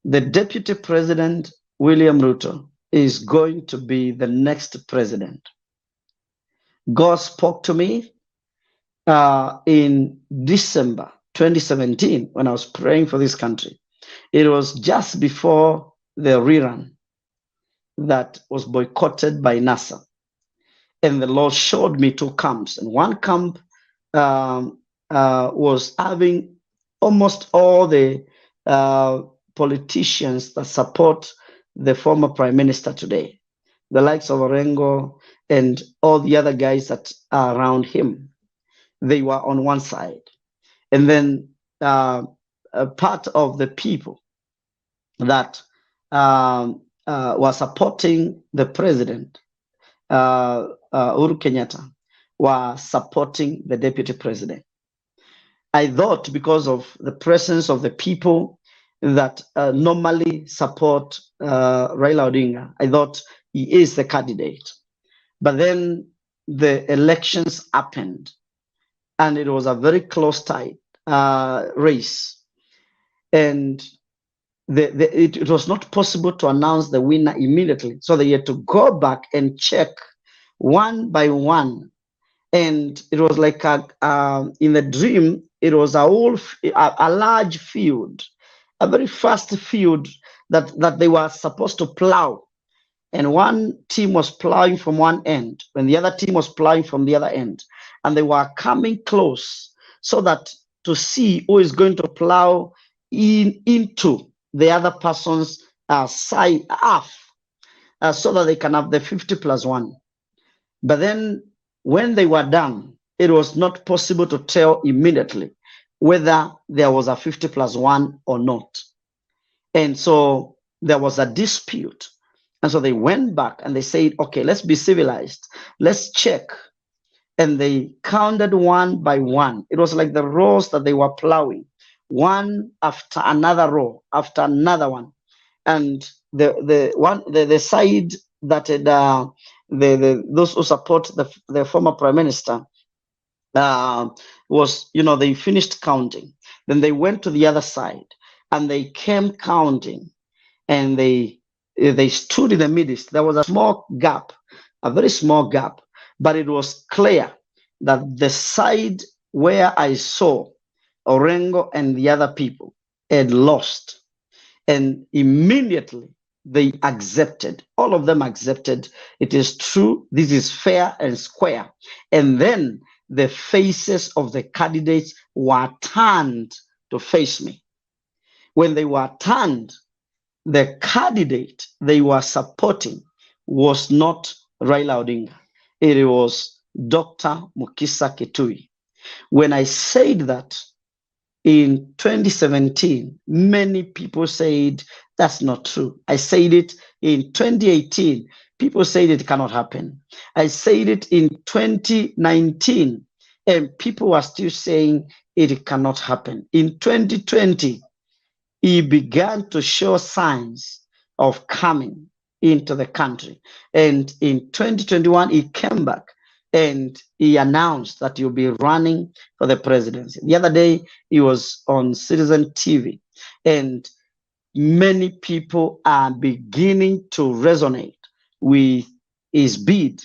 the Deputy President, William Ruto, is going to be the next president. God spoke to me in December 2017 when I was praying for this country. It was just before the rerun that was boycotted by NASA. And the Lord showed me two camps. And one camp was having almost all the politicians that support the former prime minister today, the likes of Orengo and all the other guys that are around him. They were on one side. And then a part of the people that were supporting the president, Uhuru Kenyatta, were supporting the deputy president. I thought because of the presence of the people that normally support Raila Odinga, I thought he is the candidate. But then the elections happened, and it was a very close tight race. And it was not possible to announce the winner immediately. So they had to go back and check one by one. And it was like in the dream, it was a large field, a very fast field that they were supposed to plow. And one team was plowing from one end, and the other team was plowing from the other end. And they were coming close so that to see who is going to plow into the other person's side half, so that they can have the 50+1. But then when they were done, it was not possible to tell immediately whether there was a 50+1 or not. And so there was a dispute. And so they went back and they said, okay, let's be civilized. Let's check. And they counted one by one. It was like the rows that they were plowing, one after another row, after another one. And the side that had, those who support the former prime minister was, they finished counting. Then they went to the other side and they came counting, and they stood in the midst. There was a small gap, a very small gap, but it was clear that the side where I saw Orengo and the other people had lost. And immediately they accepted, all of them accepted, it is true, this is fair and square. And then the faces of the candidates were turned to face me. When they were turned, the candidate they were supporting was not Raila Odinga. It was Dr. Mukisa Kitui. When I said that in 2017, many people said that's not true. I said it in 2018. People said it cannot happen. I said it in 2019, and people were still saying it cannot happen. In 2020, he began to show signs of coming into the country. And in 2021, he came back and he announced that he'll be running for the presidency. The other day, he was on Citizen TV, and many people are beginning to resonate with his bid.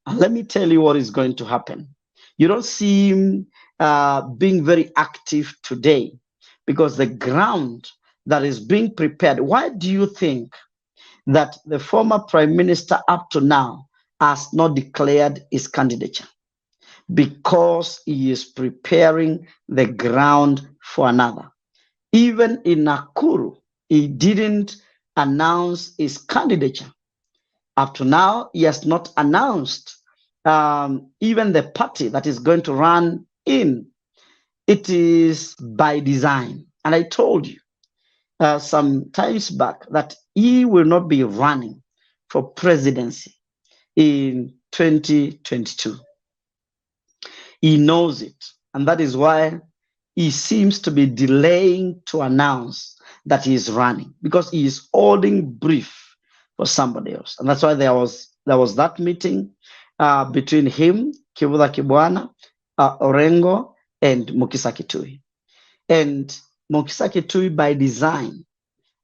And let me tell you what is going to happen. You don't see him being very active today because the ground that is being prepared. Why do you think that the former prime minister up to now has not declared his candidature? Because he is preparing the ground for another. Even in Nakuru, he didn't announce his candidature. Up to now, he has not announced even the party that is going to run in. It is by design. And I told you some times back that he will not be running for presidency in 2022. He knows it. And that is why he seems to be delaying to announce that he is running, because he is holding brief for somebody else. And that's why there was that meeting between him, Kivuda Kibwana, Orengo, and Mukisa Kitui. And Mukisa Kitui, by design,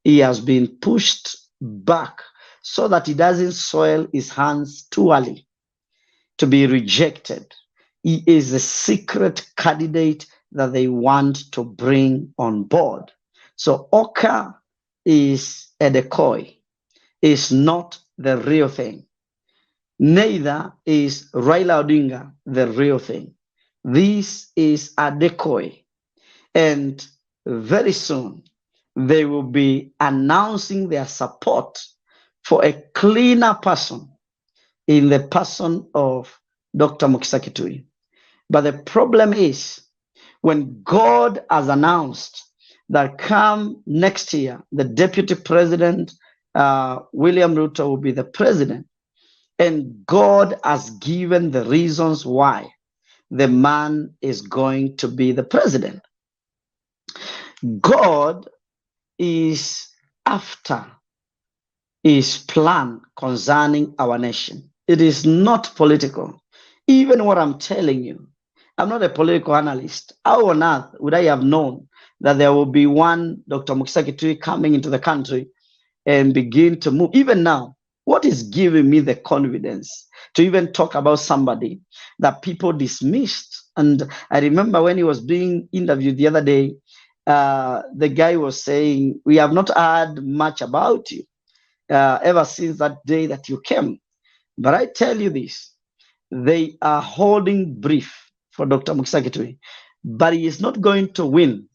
he has been pushed back so that he doesn't soil his hands too early to be rejected. He is a secret candidate that they want to bring on board. So Oka is a decoy, is not the real thing. Neither is Raila Odinga the real thing. This is a decoy. And very soon, they will be announcing their support for a cleaner person in the person of Dr. Mukisa Kitui. But the problem is, when God has announced that come next year, the deputy president, William Ruto, will be the president, and God has given the reasons why the man is going to be the president. God is after his plan concerning our nation. It is not political. Even what I'm telling you, I'm not a political analyst. How on earth would I have known that there will be one Dr. Mukisa Kitui coming into the country and begin to move? Even now, what is giving me the confidence to even talk about somebody that people dismissed? And I remember when he was being interviewed the other day, the guy was saying, we have not heard much about you ever since that day that you came. But I tell you this, they are holding brief for Dr. Mukisa Kitui, but he is not going to win